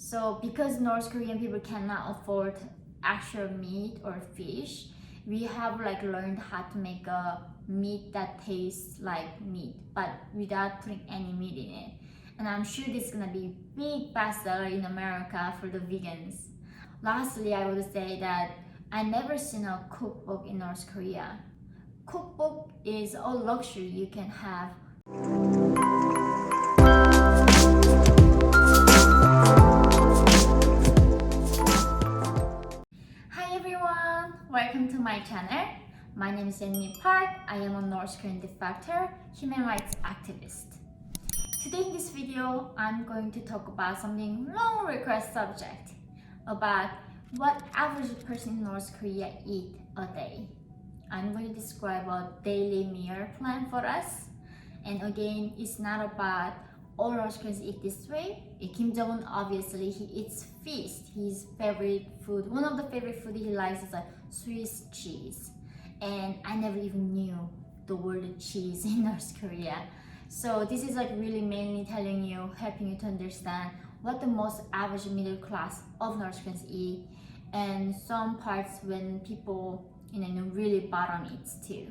So because North Korean people cannot afford actual meat or fish, we have like learned how to make a meat that tastes like meat but without putting any meat in it. And I'm sure this is gonna be big bestseller in America for the vegans. Lastly, I would say that I never seen a cookbook in North Korea. Cookbook is a luxury you can have. Hi everyone, welcome to my channel. My name is Yeonmi Park. I am a North Korean defector, human rights activist. Today in this video, I'm going to talk about something long request subject about what average person in North Korea eat a day. I'm going to describe a daily meal plan for us. And again, it's not about all North Koreans eat this way. Kim Jong-un, obviously, he eats feast. His favorite food, one of the favorite food he likes is Swiss cheese. And I never even knew the word cheese in North Korea. So this is like really mainly telling you, helping you to understand what the most average middle class of North Koreans eat, and some parts when people really bottom eats too.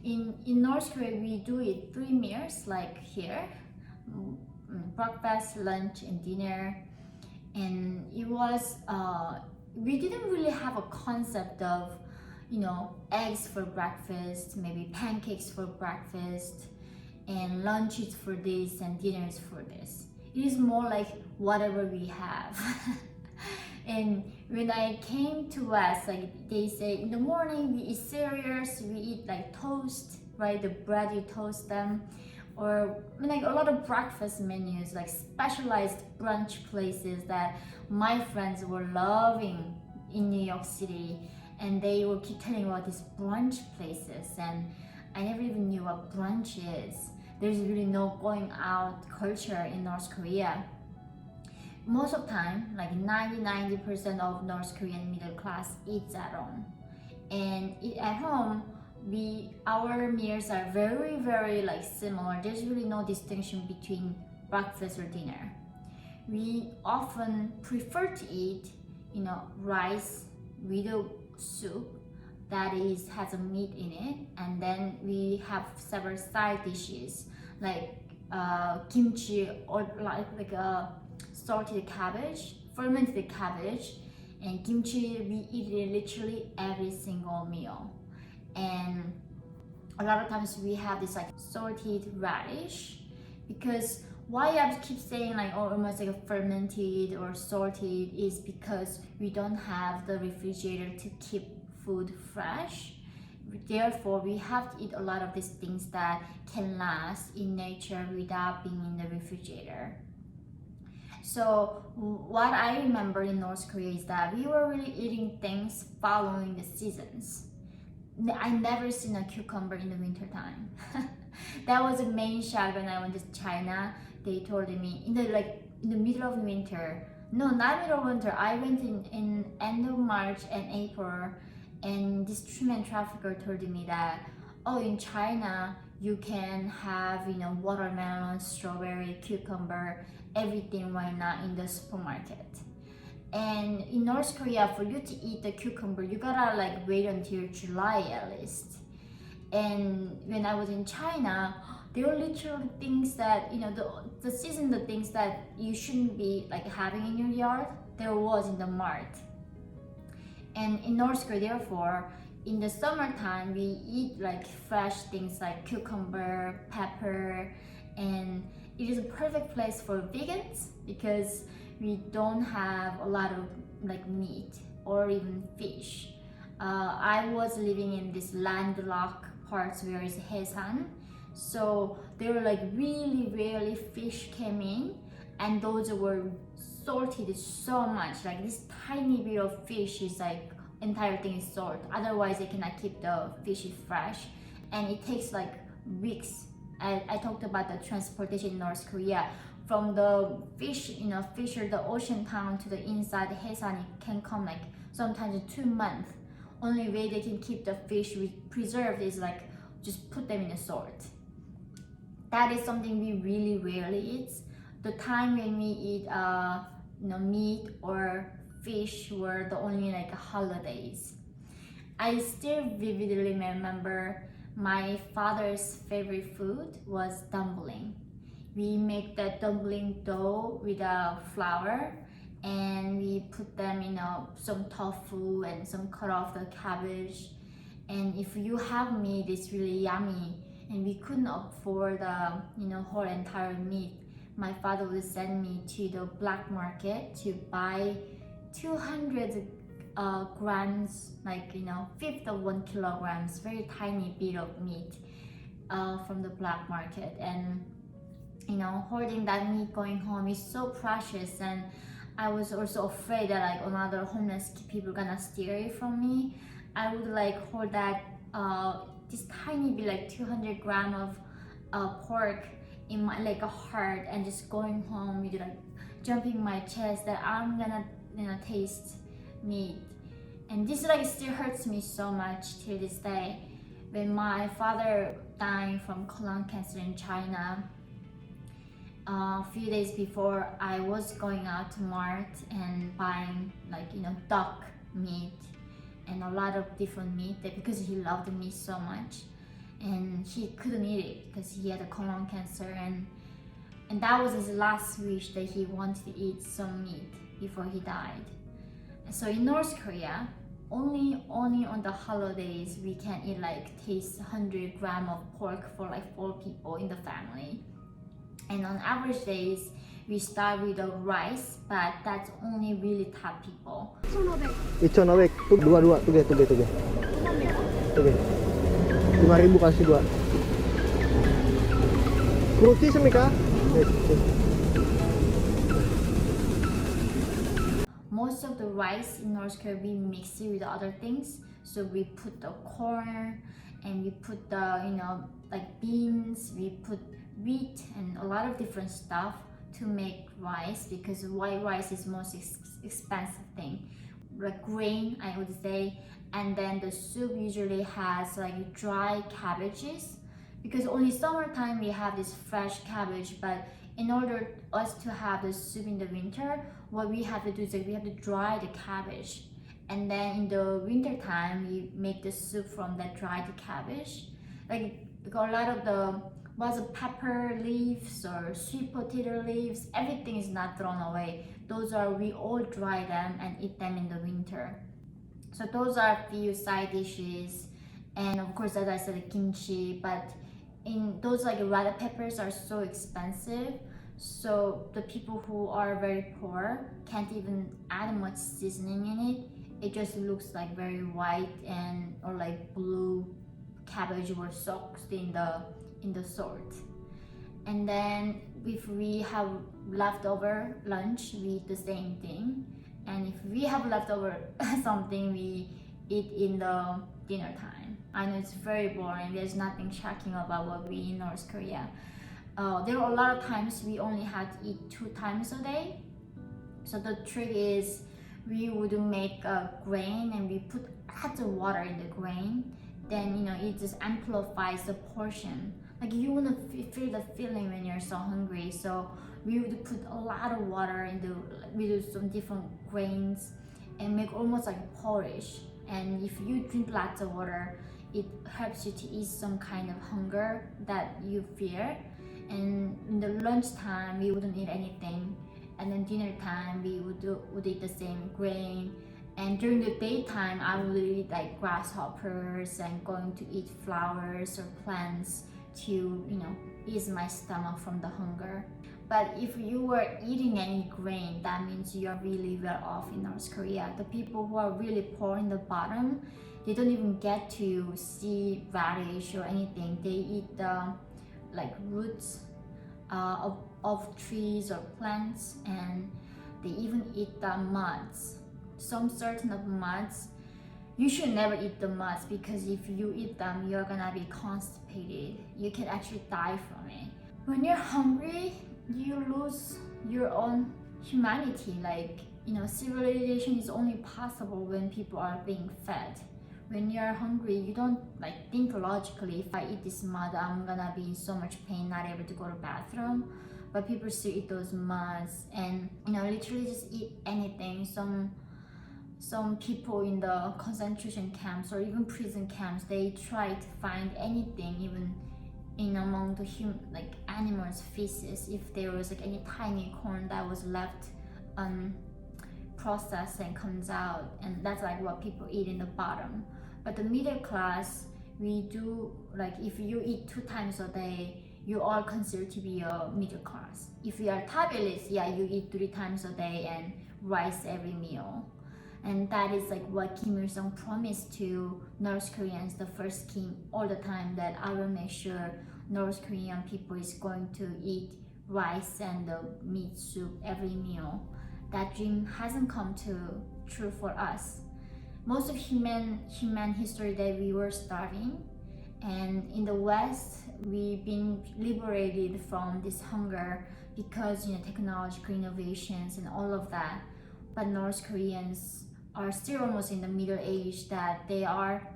In North Korea, we do eat 3 meals like here, breakfast, lunch, and dinner. And it was we didn't really have a concept of eggs for breakfast, maybe pancakes for breakfast, and lunch is for this and dinner is for this. It is more like whatever we have. And when I came to West, like they say in the morning we eat cereals, we eat like toast, right? The bread you toast them, or like a lot of breakfast menus, like specialized brunch places that my friends were loving in New York City, and they will keep telling me about these brunch places, and I never even knew what brunch is. There's really no going out culture in North Korea. Most of the time, like 90% of North Korean middle class eats at home. And at home, our meals are very like similar. There's really no distinction between breakfast or dinner. We often prefer to eat, rice with a soup that has a meat in it, and then we have several side dishes like kimchi, or like a salted cabbage, fermented cabbage, and kimchi. We eat it literally every single meal. And a lot of times we have this like salted radish, because why I keep saying like almost like a fermented or salted is because we don't have the refrigerator to keep food fresh. Therefore, we have to eat a lot of these things that can last in nature without being in the refrigerator. So what I remember in North Korea is that we were really eating things following the seasons. I never seen a cucumber in the winter time. That was a main shock when I went to China. They told me in the middle of winter. No, not middle of winter. I went in end of March and April, and this human trafficker told me that in China you can have watermelon, strawberry, cucumber, everything right now in the supermarket. And in North Korea, for you to eat the cucumber, you gotta wait until July at least. And when I was in China, there were literally things that the season, the things that you shouldn't be having in your yard, there was in the mart. And in North Korea, therefore, in the summertime, we eat fresh things like cucumber, pepper, and it is a perfect place for vegans because we don't have a lot of meat or even fish. I was living in this landlocked parts where it's Haesan, so there were really rarely fish came in, and those were salted so much. This tiny bit of fish is entire thing is salt. Otherwise, they cannot keep the fish fresh, and it takes weeks. I talked about the transportation in North Korea. From the fisher, the ocean town to the inside Haesan, it can come sometimes 2 months. Only way they can keep the fish preserved is just put them in the salt. That is something we really rarely eat. The time when we eat meat or fish were the only like holidays. I still vividly remember my father's favorite food was dumpling. We make that dumpling dough with a flour, and we put them in some tofu and some cut off the cabbage. And if you have meat, it's really yummy. And we couldn't afford the whole entire meat. My father would send me to the black market to buy 200 grams, like fifth of 1 kilograms, very tiny bit of meat from the black market. And holding that meat going home is so precious. And I was also afraid that like another homeless people gonna steal it from me. I would like hold that this tiny bit, like 200 grams of pork in my like a heart, and just going home with like jumping my chest that I'm gonna taste meat. And this like still hurts me so much till this day. When my father died from colon cancer in China, a few days before, I was going out to Mart and buying like duck meat and a lot of different meat, because he loved meat so much, and he couldn't eat it because he had a colon cancer, and that was his last wish, that he wanted to eat some meat before he died. So in North Korea, only on the holidays we can eat like taste 100 grams of pork for like 4 people in the family. And on average days, we start with the rice, but that's only really top people. 2,500 dua tuge 5.000 kasih dua. Fruity semika. Most of the rice in North Korea we mix it with other things. So we put the corn, and we put the like beans, we put wheat and a lot of different stuff to make rice, because white rice is most expensive thing, like grain I would say. And then the soup usually has like dry cabbages, because only summertime we have this fresh cabbage. But in order us to have the soup in the winter, what we have to do is like we have to dry the cabbage, and then in the winter time we make the soup from that dried cabbage. Like a lot of the pepper leaves or sweet potato leaves, everything is not thrown away. Those are, we all dry them and eat them in the winter. So those are a few side dishes. And of course, as I said, kimchi. But in those like red peppers are so expensive, so the people who are very poor can't even add much seasoning in it. It just looks like very white and or like blue cabbage were soaked in the salt. And then if we have leftover lunch, we eat the same thing. And if we have leftover something, we eat in the dinner time. I know it's very boring, there's nothing shocking about what we eat in North Korea. There are a lot of times we only had to eat 2 times a day. So the trick is we would make a grain and we put lots of water in the grain. Then it just amplifies the portion. Like you want to feel the feeling when you're so hungry. So we would put a lot of water with some different grains and make almost like porridge. And if you drink lots of water, it helps you to ease some kind of hunger that you fear. And in the lunchtime, we wouldn't eat anything. And then dinner time, we would eat the same grain. And during the daytime, I would eat like grasshoppers and going to eat flowers or plants to ease my stomach from the hunger. But if you were eating any grain, that means you're really well off in North Korea. The people who are really poor in the bottom, they don't even get to see radish or anything. They eat the like roots of trees or plants, and they even eat the muds. Some certain of muds, you should never eat the muds, because if you eat them, you're gonna be constipated. You can actually die from it. When you're hungry, you lose your own humanity. Like civilization is only possible when people are being fed. When you're hungry, you don't think logically, if I eat this mud, I'm gonna be in so much pain, not able to go to the bathroom. but people still eat those muds and literally just eat anything. Some people in the concentration camps or even prison camps, they try to find anything, even in among the like animals' feces, if there was like any tiny corn that was left processed and comes out, and that's like what people eat in the bottom. But the middle class, we do, like, if you eat 2 times a day, you are considered to be a middle class. If you are tabulous, yeah, you eat 3 times a day and rice every meal. And that is like what Kim Il-sung promised to North Koreans, the first Kim, all the time, that I will make sure North Korean people is going to eat rice and the meat soup every meal. That dream hasn't come true for us. Most of human history that we were starving, and in the West we've been liberated from this hunger because technological innovations and all of that. But North Koreans are still almost in the middle age, that they are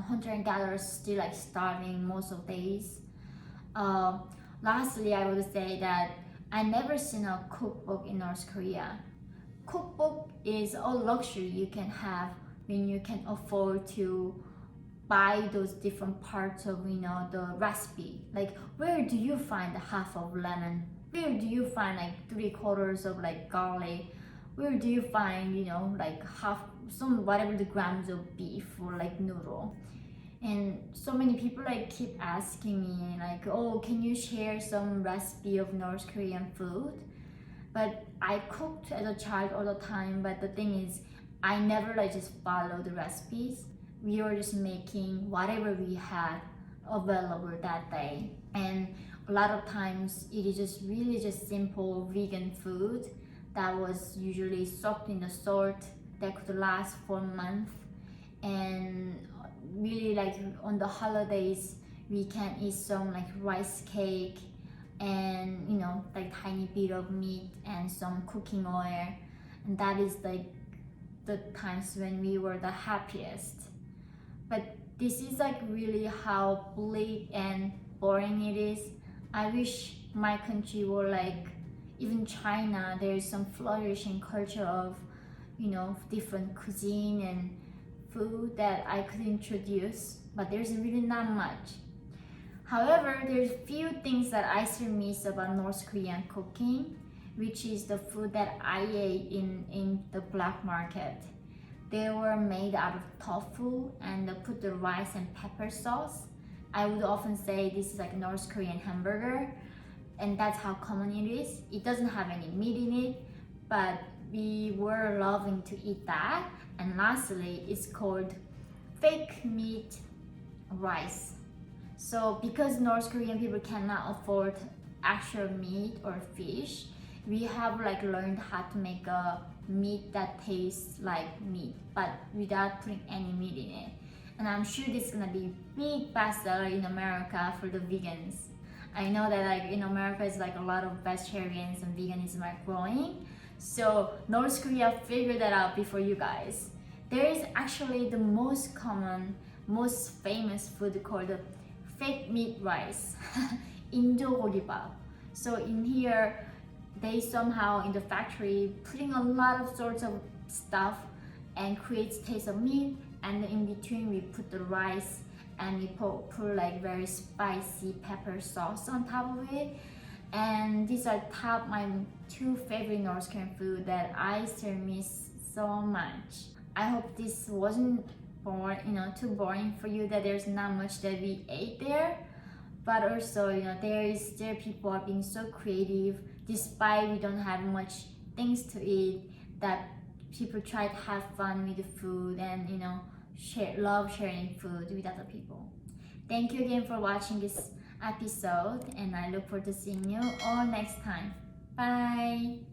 hunter and gatherers, still like starving most of days. Lastly, I would say that I never seen a cookbook in North Korea. Cookbook is a luxury you can have when you can afford to buy those different parts of the recipe. Like, where do you find the half of lemon? Where do you find like 3/4 of like garlic? Where do you find like half whatever the grams of beef or like noodle? And so many people like keep asking me like, oh, can you share some recipe of North Korean food? But I cooked as a child all the time, but the thing is, I never like just follow the recipes. We were just making whatever we had available that day. And a lot of times it is just really just simple vegan food that was usually soaked in the salt that could last for a month. And really, like, on the holidays we can eat some like rice cake and like tiny bit of meat and some cooking oil, and that is like the times when we were the happiest. But this is like really how bleak and boring it is. I wish my country were like even China. There is some flourishing culture of different cuisine and food that I could introduce, but there's really not much. However, there's few things that I still miss about North Korean cooking, which is the food that I ate in the black market. They were made out of tofu and they put the rice and pepper sauce. I would often say this is like North Korean hamburger, and that's how common it is. It doesn't have any meat in it, but we were loving to eat that. And lastly, it's called fake meat rice. So because North Korean people cannot afford actual meat or fish, we have like learned how to make a meat that tastes like meat, but without putting any meat in it. And I'm sure this is gonna be big bestseller in America for the vegans. I know that like in America it's like a lot of vegetarians and veganism are growing. So North Korea figured that out before you guys. There is actually the most common, most famous food called fake meat rice, 인조고리밥. So in here, they somehow in the factory putting a lot of sorts of stuff and creates taste of meat, and in between we put the rice and we put like very spicy pepper sauce on top of it. And these are my 2 favorite North Korean food that I still miss so much. I hope this wasn't too boring for you, that there's not much that we ate there, but also there is still people are being so creative despite we don't have much things to eat, that people try to have fun with the food and love sharing food with other people. Thank you again for watching this episode, and I look forward to seeing you all next time. Bye.